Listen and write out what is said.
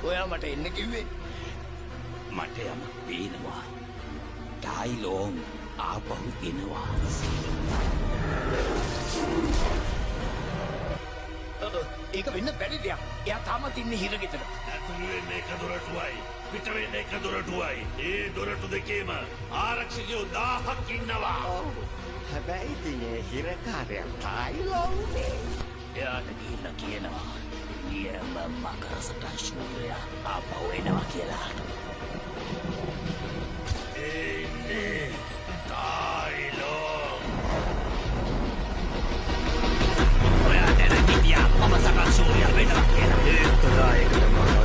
ඔයා මට එන්න කිව්වේ මට යම පේනවා. ටයිලෝන් ආපහු එනවා. ඒක වෙන්න බැරි දෙයක්. එයා තාමත් ඉන්නේ හිරගෙදර. ඇතුළු වෙන්නේ එක දොරටුවයි. පිට වෙන්නේ එක දොරටුවයි. ඒ දොරටු දෙකේම ආරක්ෂකයෝ 1000ක් ඉන්නවා. හැබැයි ඉතින් ඒ හිරකාරයා ටයිලෝන්නේ. එයාට ගිහිල්ලා කියනවා නියම මකර සටන් ආපහු එනවා කියලා. එන්නේ ටයිලෝ. ඔයා දැන හිටියා මම සටන් ශූරයා වෙනවා කියලා. ඒක දායකට මම